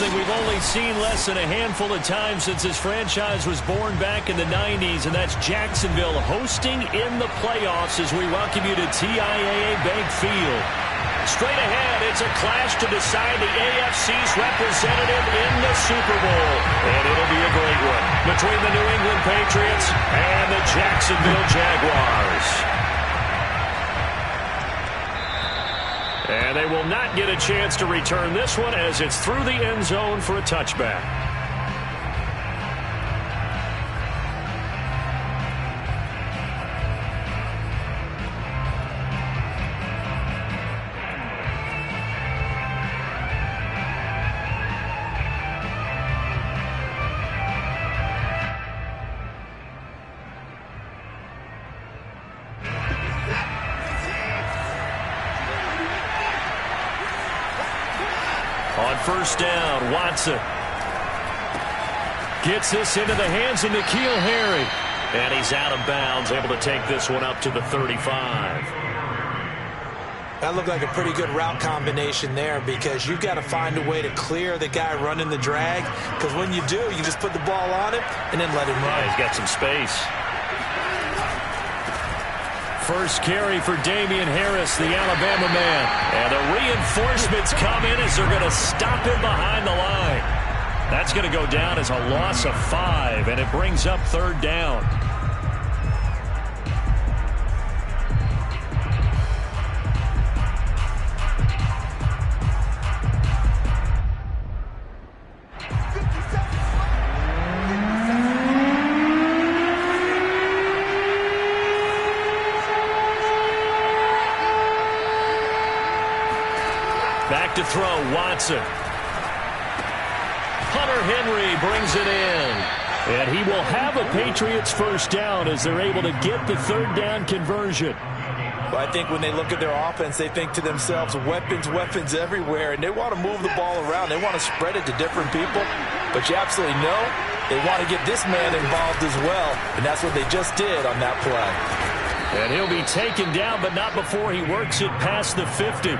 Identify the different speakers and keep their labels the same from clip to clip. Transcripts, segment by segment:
Speaker 1: something we've only seen less than a handful of times since this franchise was born back in the 90s, and that's Jacksonville hosting in the playoffs as we welcome you to TIAA Bank Field. Straight ahead, it's a clash to decide the AFC's representative in the Super Bowl. And it'll be a great one between the New England Patriots and the Jacksonville Jaguars. And they will not get a chance to return this one as it's through the end zone for a touchback. On first down, Watson gets this into the hands of N'Keal Harry. And he's out of bounds, able to take this one up to the 35.
Speaker 2: That looked like a pretty good route combination there because you've got to find a way to clear the guy running the drag. Because when you do, you just put the ball on him and then let him run.
Speaker 1: Yeah, he's got some space. First carry for Damian Harris, the Alabama man. And the reinforcements come in as they're going to stop him behind the line. That's going to go down as a loss of 5, and it brings up third down. Back to throw, Watson. Hunter Henry brings it in. And he will have a Patriots first down as they're able to get the third down conversion.
Speaker 2: Well, I think when they look at their offense, they think to themselves, weapons, weapons everywhere. And they want to move the ball around. They want to spread it to different people. But you absolutely know they want to get this man involved as well. And that's what they just did on that play.
Speaker 1: And he'll be taken down, but not before he works it past the 50.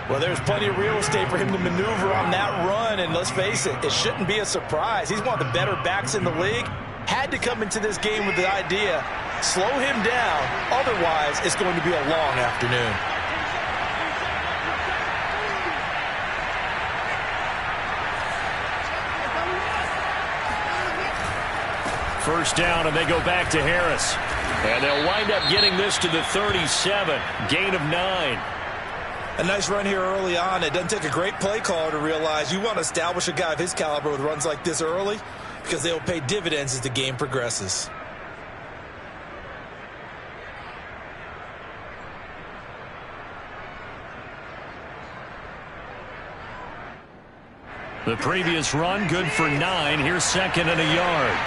Speaker 2: Well, there's plenty of real estate for him to maneuver on that run, and let's face it, it shouldn't be a surprise. He's one of the better backs in the league. Had to come into this game with the idea, slow him down, otherwise it's going to be a long afternoon.
Speaker 1: First down, and they go back to Harris. And they'll wind up getting this to the 37, gain of 9.
Speaker 2: A nice run here early on. It doesn't take a great play caller to realize you want to establish a guy of his caliber with runs like this early because they will pay dividends as the game progresses.
Speaker 1: The previous run, good for 9. Here's second and a yard.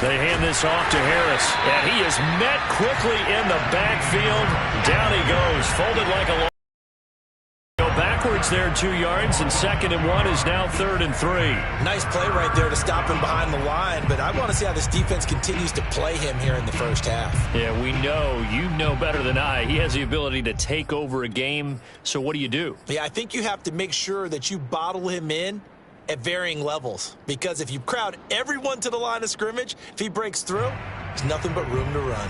Speaker 1: They hand this off to Harris, and he is met quickly in the backfield. Down he goes, folded like a long. Go backwards there 2 yards, and second and 1 is now third and 3.
Speaker 2: Nice play right there to stop him behind the line, but I want to see how this defense continues to play him here in the first half.
Speaker 1: Yeah, we know, you know better than I, he has the ability to take over a game, so what do?
Speaker 2: Yeah, I think you have to make sure that you bottle him in at varying levels, because if you crowd everyone to the line of scrimmage, if he breaks through, there's nothing but room to run.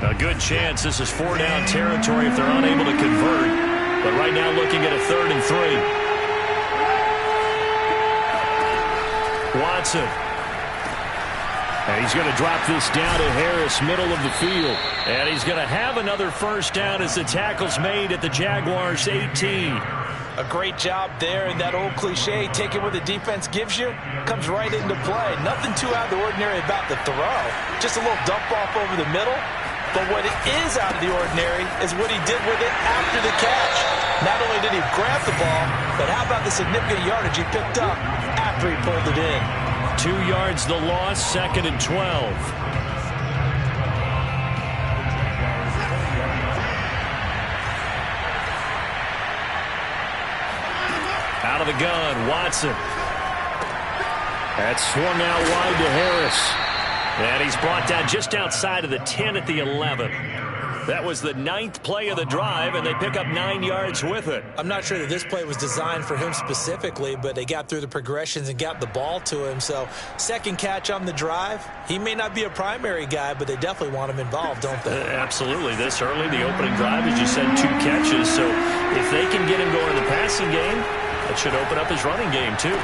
Speaker 1: A good chance this is 4-down territory if they're unable to convert, but right now looking at a third and 3. Watson. And he's going to drop this down to Harris, middle of the field. And he's going to have another first down as the tackle's made at the Jaguars' 18.
Speaker 2: A great job there, and that old cliche, take it what the defense gives you, comes right into play. Nothing too out of the ordinary about the throw. Just a little dump off over the middle. But what is out of the ordinary is what he did with it after the catch. Not only did he grab the ball, but how about the significant yardage he picked up after he pulled it in.
Speaker 1: 2 yards the loss, second and 12. Out of the gun, Watson. That's swung out wide to Harris. And he's brought down just outside of the 10 at the 11. That was the 9th play of the drive, and they pick up 9 yards with it.
Speaker 2: I'm not sure that this play was designed for him specifically, but they got through the progressions and got the ball to him. So second catch on the drive. He may not be a primary guy, but they definitely want him involved, don't they?
Speaker 1: Absolutely. This early, the opening drive, as you said, 2 catches. So if they can get him going in the passing game, that should open up his running game too.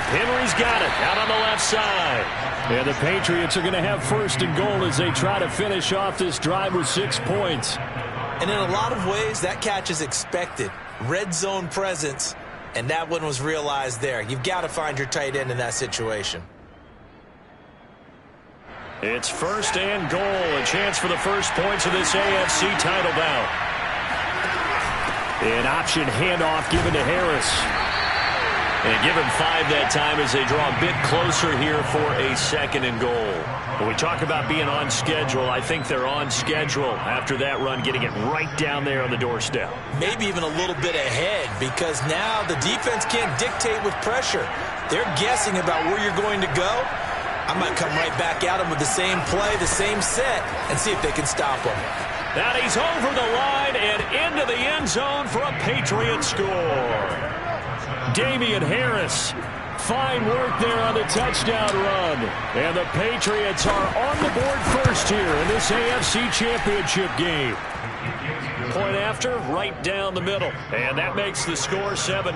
Speaker 1: Henry's got it out on the left side. And the Patriots are going to have first and goal as they try to finish off this drive with 6 points.
Speaker 2: And in a lot of ways, that catch is expected. Red zone presence, and that one was realized there. You've got to find your tight end in that situation.
Speaker 1: It's first and goal. A chance for the first points of this AFC title bout. An option handoff given to Harris. And give him 5 that time as they draw a bit closer here for a second and goal. When we talk about being on schedule, I think they're on schedule after that run, getting it right down there on the doorstep.
Speaker 2: Maybe even a little bit ahead, because now the defense can't dictate with pressure. They're guessing about where you're going to go. I might come right back at them with the same play, the same set, and see if they can stop them.
Speaker 1: Now he's over the line and into the end zone for a Patriot score. Damian Harris, fine work there on the touchdown run. And the Patriots are on the board first here in this AFC Championship game. Point after, right down the middle. And that makes the score 7-0.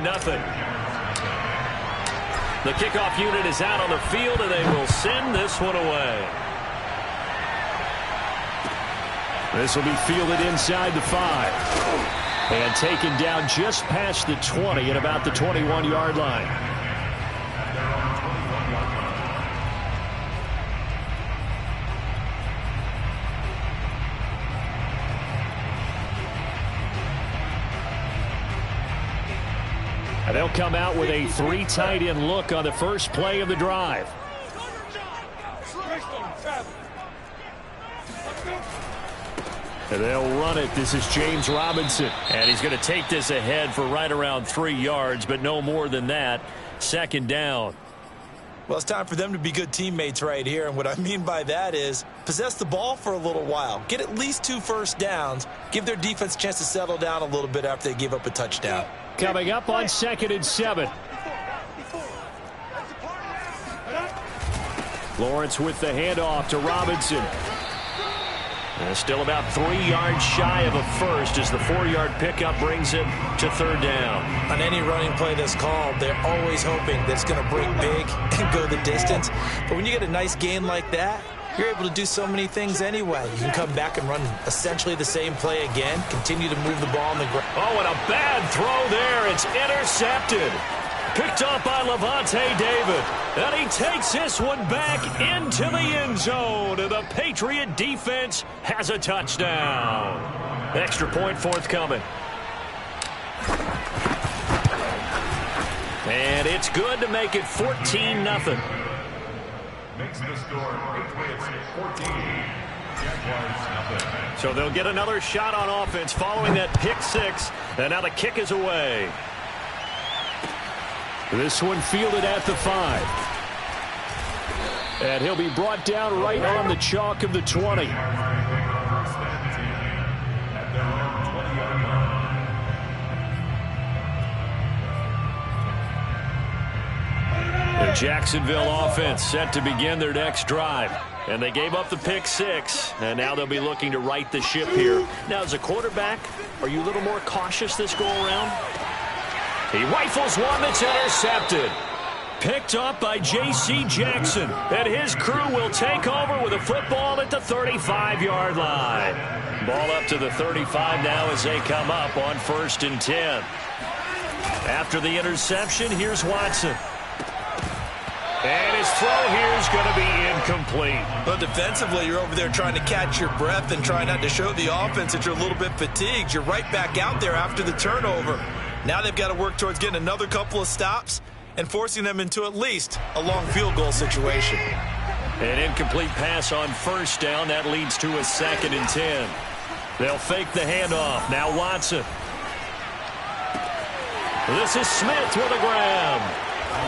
Speaker 1: The kickoff unit is out on the field, and they will send this one away. This will be fielded inside the 5. And taken down just past the 20 at about the 21-yard line. And they'll come out with a 3 tight end look on the first play of the drive. And they'll run it. This is James Robinson. And he's going to take this ahead for right around 3 yards, but no more than that. Second down.
Speaker 2: Well, it's time for them to be good teammates right here. And what I mean by that is possess the ball for a little while. Get at least 2 first downs. Give their defense a chance to settle down a little bit after they give up a touchdown.
Speaker 1: Coming up on 2nd and 7. Lawrence with the handoff to Robinson. And still about 3 yards shy of a first as the 4-yard pickup brings it to 3rd down.
Speaker 2: On any running play that's called, they're always hoping that it's going to break big and go the distance. But when you get a nice gain like that, you're able to do so many things anyway. You can come back and run essentially the same play again, continue to move the ball on the ground.
Speaker 1: Oh, and a bad throw there. It's intercepted. Picked up by Levante David. And he takes this one back into the end zone. And the Patriot defense has a touchdown. Extra point forthcoming. And it's good to make it 14-0.
Speaker 3: Makes the score Patriots 14. Jaguars 0.
Speaker 1: So they'll get another shot on offense following that pick 6. And now the kick is away. This one fielded at the 5. And he'll be brought down right on the chalk of the 20. The Jacksonville offense set to begin their next drive. And they gave up the pick 6. And now they'll be looking to right the ship here. Now, as a quarterback, are you a little more cautious this go-around? He rifles one that's intercepted. Picked up by J.C. Jackson. And his crew will take over with a football at the 35-yard line. Ball up to the 35 now as they come up on 1st and 10. After the interception, here's Watson. And his throw here is going to be incomplete.
Speaker 2: Well, defensively, you're over there trying to catch your breath and try not to show the offense that you're a little bit fatigued. You're right back out there after the turnover. Now they've got to work towards getting another couple of stops and forcing them into at least a long field goal situation.
Speaker 1: An incomplete pass on 1st down. That leads to a 2nd and 10. They'll fake the handoff. Now Watson. This is Smith with a grab.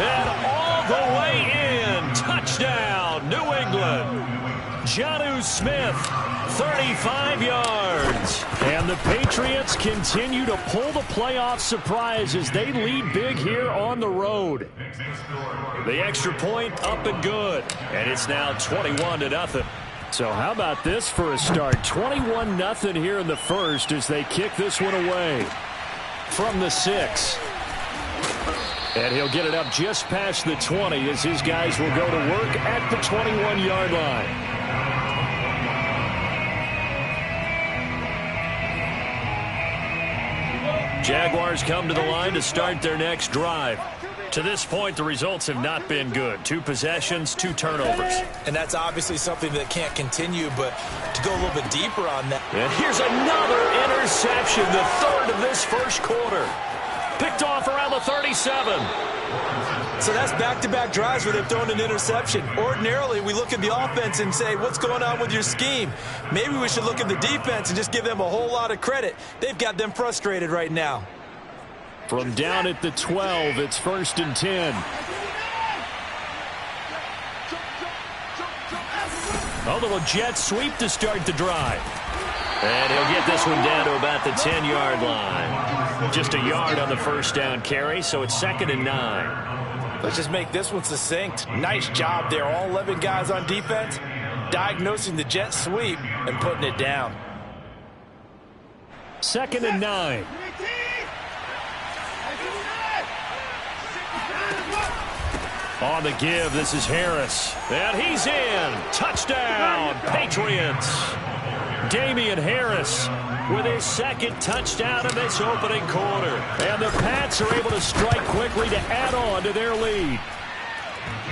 Speaker 1: And all the way in. Touchdown, New England. Jonnu Smith, 35 yards. And the Patriots continue to pull the playoff surprise as they lead big here on the road. The extra point up and good. And it's now 21-0. So how about this for a start? 21-0 here in the first as they kick this one away from the 6. And he'll get it up just past the 20 as his guys will go to work at the 21-yard line. Jaguars come to the line to start their next drive. To this point, the results have not been good. 2 possessions, 2 turnovers.
Speaker 2: And that's obviously something that can't continue, but to go a little bit deeper on that.
Speaker 1: And here's another interception, the 3rd of this first quarter. Picked off around the 37.
Speaker 2: So that's back-to-back drives where they've thrown an interception. Ordinarily, we look at the offense and say, what's going on with your scheme? Maybe we should look at the defense and just give them a whole lot of credit. They've got them frustrated right now.
Speaker 1: From down at the 12, it's 1st and 10. A little jet sweep to start the drive. And he'll get this one down to about the 10-yard line. Just a yard on the first down carry, so it's 2nd and 9.
Speaker 2: Let's just make this one succinct. Nice job there. All 11 guys on defense diagnosing the jet sweep and putting it down.
Speaker 1: 2nd and 9. On the give, this is Harris. And he's in. Touchdown, Patriots. Damian Harris with his 2nd touchdown in this opening quarter. And the Pats are able to strike quickly to add on to their lead.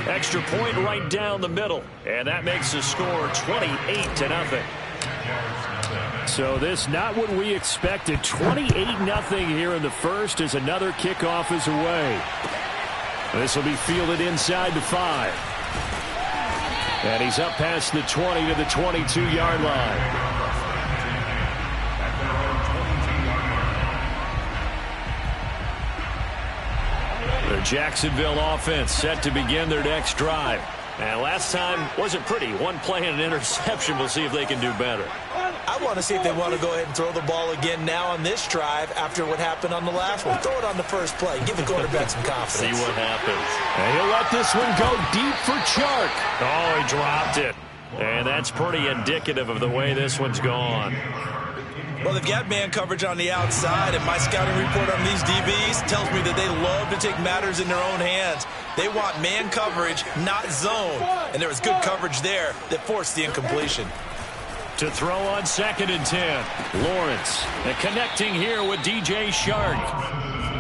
Speaker 1: Extra point right down the middle. And that makes the score 28-0. So this not what we expected. 28-0 here in the first as another kickoff is away. This will be fielded inside the 5. And he's up past the 20 to the 22-yard line. The Jacksonville offense set to begin their next drive. And last time wasn't pretty. One play and an interception. We'll see if they can do better.
Speaker 2: I want to see if they want to go ahead and throw the ball again now on this drive after what happened on the last one. Throw it on the first play. Give the quarterback some confidence.
Speaker 1: See what happens. And he'll let this one go deep for Chark. Oh, he dropped it. And that's pretty indicative of the way this one's gone.
Speaker 2: Well, they've got man coverage on the outside, and my scouting report on these DBs tells me that they love to take matters in their own hands. They want man coverage, not zone. And there was good coverage there that forced the incompletion.
Speaker 1: To throw on 2nd and 10. Lawrence. And connecting here with DJ Chark.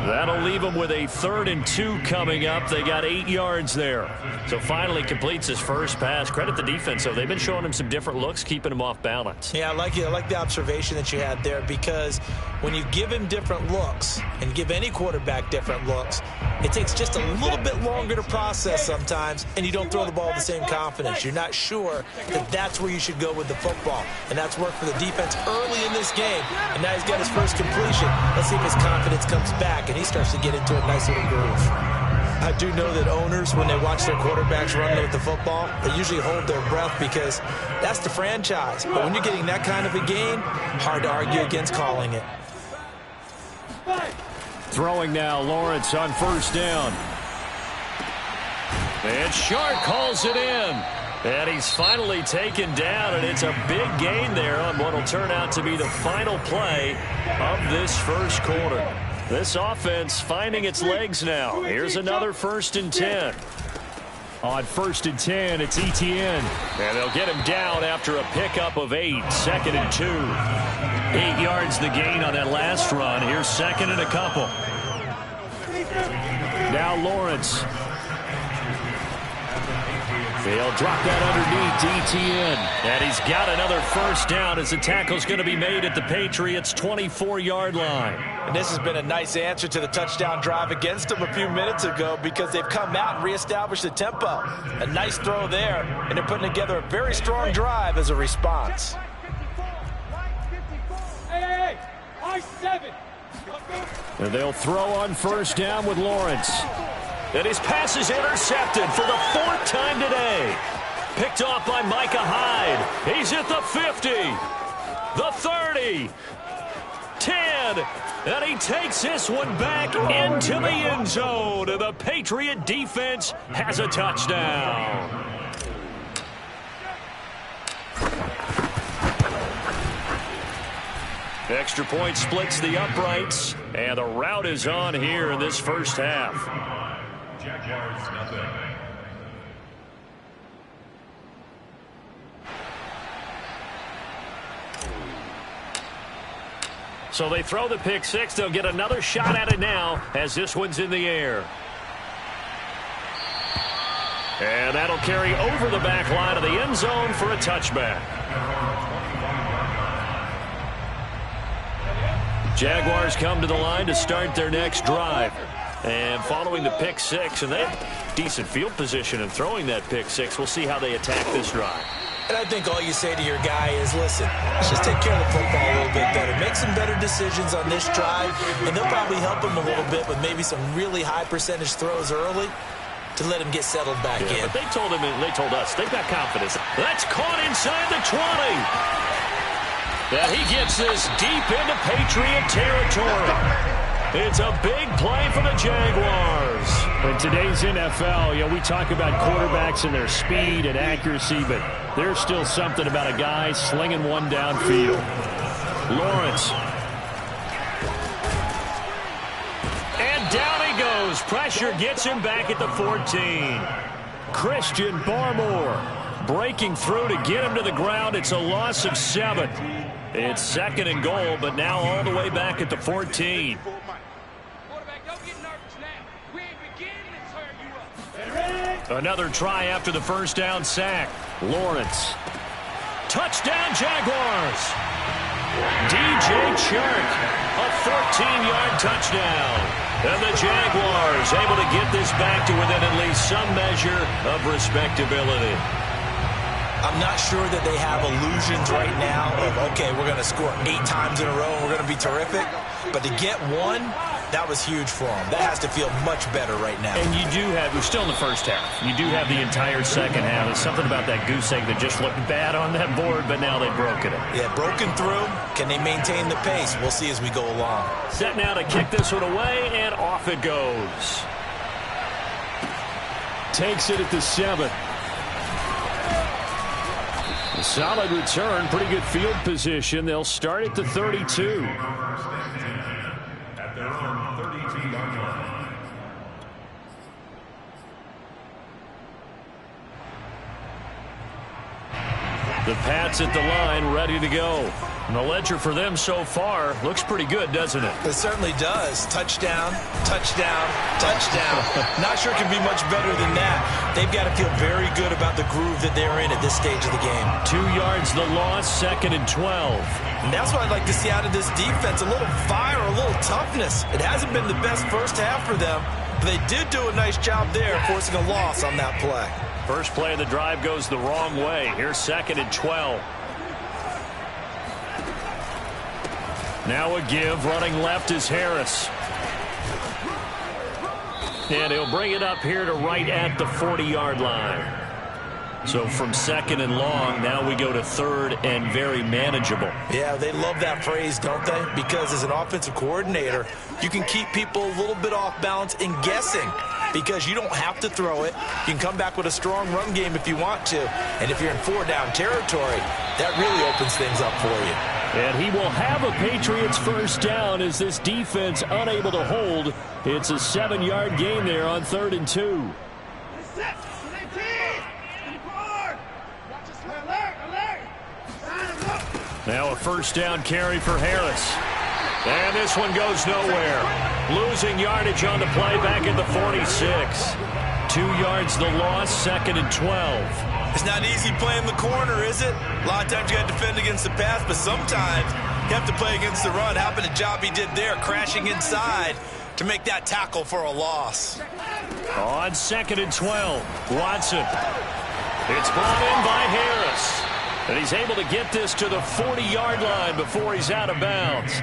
Speaker 1: That'll leave him with a 3rd and 2 coming up. They got 8 yards there. So finally completes his first pass. Credit the defense, though. They've been showing him some different looks, keeping him off balance.
Speaker 2: Yeah, I like it. I like the observation that you had there, because when you give him different looks and give any quarterback different looks, it takes just a little bit longer to process sometimes, and you don't throw the ball with the same confidence. You're not sure that that's where you should go with the football. And that's worked for the defense early in this game. And now he's got his first completion. Let's see if his confidence comes back and he starts to get into a nice little groove. I do know that owners, when they watch their quarterbacks run with the football, they usually hold their breath because that's the franchise. But when you're getting that kind of a game, hard to argue against calling it.
Speaker 1: Throwing now, Lawrence on 1st down. And Shark calls it in. And he's finally taken down, and it's a big gain there on what will turn out to be the final play of this first quarter. This offense finding its legs now. Here's another 1st and 10. On 1st and 10, it's Etienne. And they'll get him down after a pickup of 8. 2nd and 2. 8 yards the gain on that last run. Here's 2nd and a couple. Now Lawrence. They'll drop that underneath Etienne. And he's got another 1st down as the tackle's going to be made at the Patriots' 24-yard line.
Speaker 2: And this has been a nice answer to the touchdown drive against them a few minutes ago, because they've come out and reestablished the tempo. A nice throw there, and they're putting together a very strong drive as a response.
Speaker 1: And they'll throw on 1st down with Lawrence. And his pass is intercepted for the 4th time today. Picked off by Micah Hyde. He's at the 50, the 30, 10, and he takes this one back into the end zone. And the Patriot defense has a touchdown. Extra point splits the uprights, and the route is on here in this first half.
Speaker 3: Jaguars, nothing.
Speaker 1: So they throw the pick six. They'll get another shot at it now as this one's in the air. And that'll carry over the back line of the end zone for a touchback. Jaguars come to the line to start their next drive. And following the pick six, and they have decent field position in throwing that pick six. We'll see how they attack this drive.
Speaker 2: And I think all you say to your guy is, listen, let's just take care of the football a little bit better. Make some better decisions on this drive, and they'll probably help him a little bit with maybe some really high percentage throws early to let him get settled back in.
Speaker 1: But they told him, and they told us, they've got confidence. That's caught inside the 20. And he gets this deep into Patriot territory. It's a big play for the Jaguars.
Speaker 4: In today's NFL, we talk about quarterbacks and their speed and accuracy, but there's still something about a guy slinging one downfield.
Speaker 1: Lawrence. And down he goes. Pressure gets him back at the 14. Christian Barmore breaking through to get him to the ground. It's a loss of 7. It's second and goal, but now all the way back at the 14. Another try after the first down sack. Lawrence. Touchdown, Jaguars. DJ Chark, a 14-yard touchdown. And the Jaguars able to get this back to within at least some measure of respectability.
Speaker 2: I'm not sure that they have illusions right now of, okay, we're going to score 8 times in a row and we're going to be terrific. But to get one, that was huge for them. That has to feel much better right now.
Speaker 1: And you do have, we're still in the first half. You do have the entire second half. There's something about that goose egg that just looked bad on that board, but now they've broken it.
Speaker 2: Yeah, broken through. Can they maintain the pace? We'll see as we go along.
Speaker 1: Set now to kick this one away, and off it goes.
Speaker 4: Takes it at the 7. A solid return, pretty good field position. They'll start at the 32.
Speaker 3: At their own 32-yard line.
Speaker 1: The Pats at the line, ready to go. And the ledger for them so far looks pretty good, doesn't it?
Speaker 2: It certainly does. Touchdown, touchdown, touchdown. Not sure it can be much better than that. They've got to feel very good about the groove that they're in at this stage of the game.
Speaker 1: 2 yards the loss, second and 12.
Speaker 2: And that's what I'd like to see out of this defense. A little fire, a little toughness. It hasn't been the best first half for them, but they did do a nice job there forcing a loss on that play.
Speaker 1: First play of the drive goes the wrong way. Here's second and 12. Now a give. Running left is Harris. And he'll bring it up here to right at the 40-yard line. So from second and long, now we go to third and very manageable.
Speaker 2: Yeah, they love that phrase, don't they? Because as an offensive coordinator, you can keep people a little bit off balance and guessing because you don't have to throw it. You can come back with a strong run game if you want to. And if you're in 4-down territory, that really opens things up for you.
Speaker 4: And he will have a Patriots first down as this defense unable to hold. It's a 7-yard gain there on 3rd and 2.
Speaker 1: Now a first down carry for Harris. And this one goes nowhere. Losing yardage on the play back at the 46. 2 yards the loss, second and 12.
Speaker 2: It's not easy playing the corner, is it? A lot of times you got to defend against the pass, but sometimes you have to play against the run. How about the job he did there, crashing inside to make that tackle for a loss.
Speaker 1: On second and 12, Watson. It's brought in by Harris. And he's able to get this to the 40-yard line before he's out of bounds.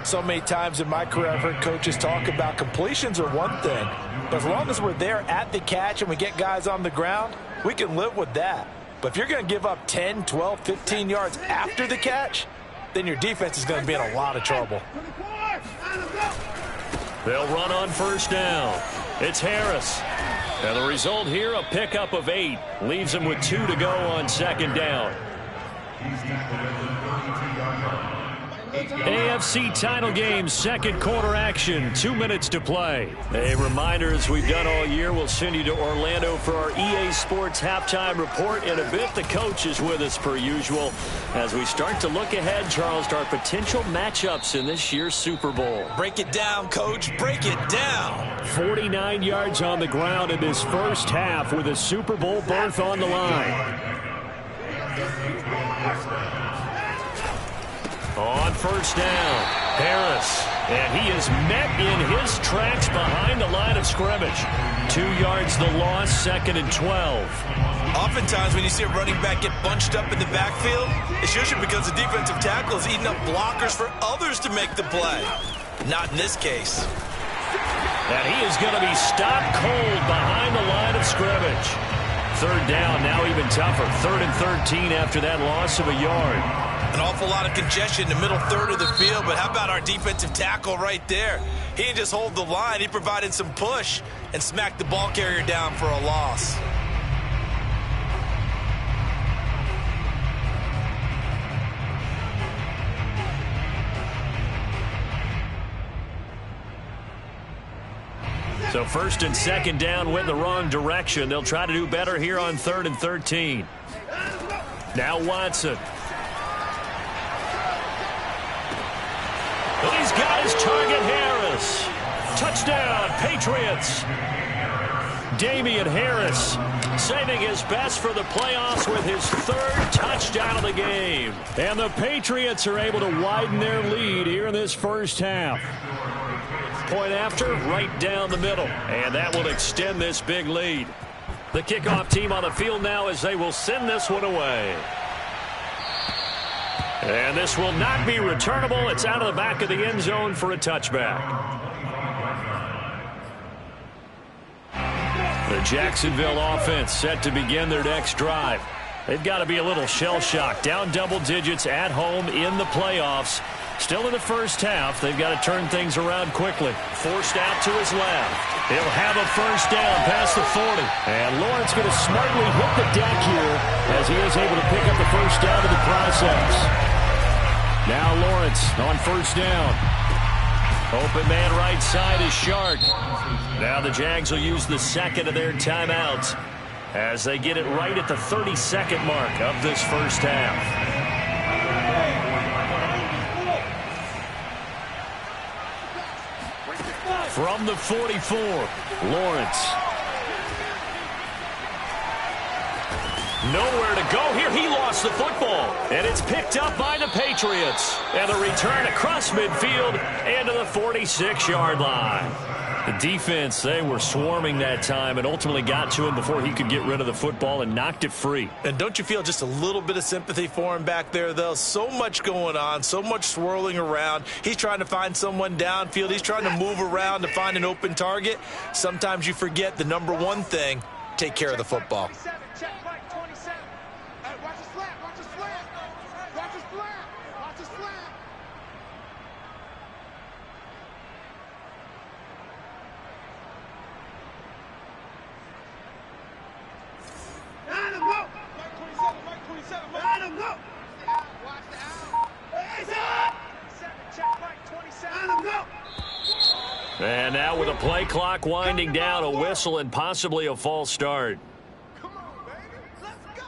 Speaker 2: So many times in my career I've heard coaches talk about completions are one thing, but as long as we're there at the catch and we get guys on the ground, We can live with that. But if you're going to give up 10, 12, 15 yards after the catch, then your defense is going to be in a lot of trouble.
Speaker 1: They'll run on first down. It's Harris. And the result here, a pickup of 8. Leaves him with 2 to go on second down. AFC title game, second quarter action, 2 minutes to play. A reminder, as we've done all year, we'll send you to Orlando for our EA Sports halftime report. In a bit, the coach is with us per usual as we start to look ahead, Charles, to our potential matchups in this year's Super Bowl.
Speaker 2: Break it down, Coach. Break it down.
Speaker 4: 49 yards on the ground in this first half with a Super Bowl berth on the line.
Speaker 1: On first down, Harris. And he is met in his tracks behind the line of scrimmage. 2 yards the loss, second and 12.
Speaker 2: Oftentimes when you see a running back get bunched up in the backfield, it's usually because the defensive tackle is eating up blockers for others to make the play. Not in this case.
Speaker 1: And he is going to be stopped cold behind the line of scrimmage. Third down, now even tougher. 3rd and 13 after that loss of a yard.
Speaker 2: An awful lot of congestion in the middle third of the field, but how about our defensive tackle right there? He didn't just hold the line, he provided some push and smacked the ball carrier down for a loss.
Speaker 1: So first and second down went the wrong direction. They'll try to do better here on 3rd and 13. Now Watson. He's got his target, Harris. Touchdown, Patriots. Damian Harris saving his best for the playoffs with his 3rd touchdown of the game.
Speaker 4: And the Patriots are able to widen their lead here in this first half.
Speaker 1: Point after, right down the middle. And that will extend this big lead. The kickoff team on the field now as they will send this one away. And this will not be returnable. It's out of the back of the end zone for a touchback. The Jacksonville offense set to begin their next drive. They've got to be a little shell-shocked. Down double digits at home in the playoffs. Still in the first half. They've got to turn things around quickly. Forced out to his left. He'll have a first down past the 40.
Speaker 4: And Lawrence going to smartly hit the deck here as he is able to pick up the first down in the process. Now Lawrence on first down. Open man right side is Shark. Now the Jags will use the second of their timeouts as they get it right at the 32nd mark of this first half. From the 44, Lawrence. Nowhere to go here. He lost the football. And it's picked up by the Patriots. And the return across midfield and to the 46-yard line. The defense, they were swarming that time and ultimately got to him before he could get rid of the football and knocked it free.
Speaker 2: And don't you feel just a little bit of sympathy for him back there, though? So much going on, so much swirling around. He's trying to find someone downfield. He's trying to move around to find an open target. Sometimes you forget the number one thing, take care of the football.
Speaker 1: And now with a play clock winding down, a whistle and possibly a false start.
Speaker 5: Come on, baby. Let's go.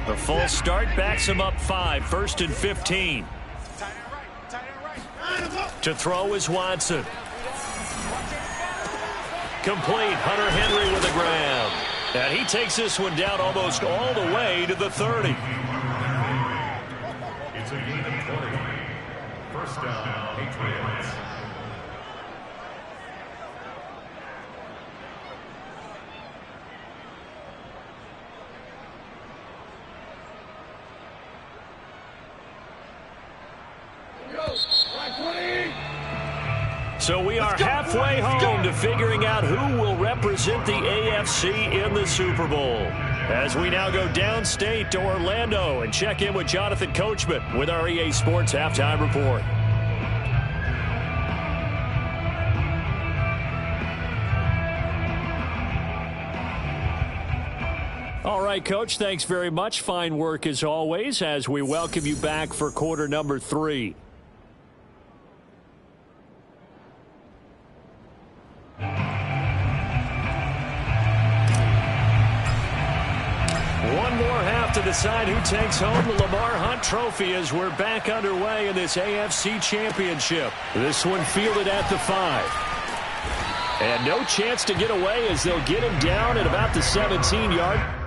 Speaker 1: The false start backs him up 5, 1st and 15. To throw is Watson. Complete. Hunter Henry with a grab. And he takes this one down almost all the way to the 30.
Speaker 3: It's a gain of 20. First down, Patriots.
Speaker 5: Go. Right 20.
Speaker 1: So we are halfway home to figuring out who will represent the AFC in the Super Bowl. As we now go downstate to Orlando and check in with Jonathan Coachman with our EA Sports Halftime Report. All right, Coach, thanks very much. Fine work as always as we welcome you back for quarter number 3. One more half to decide who takes home the Lamar Hunt Trophy as we're back underway in this AFC Championship. This one fielded at the 5. And no chance to get away as they'll get him down at about the 17-yard.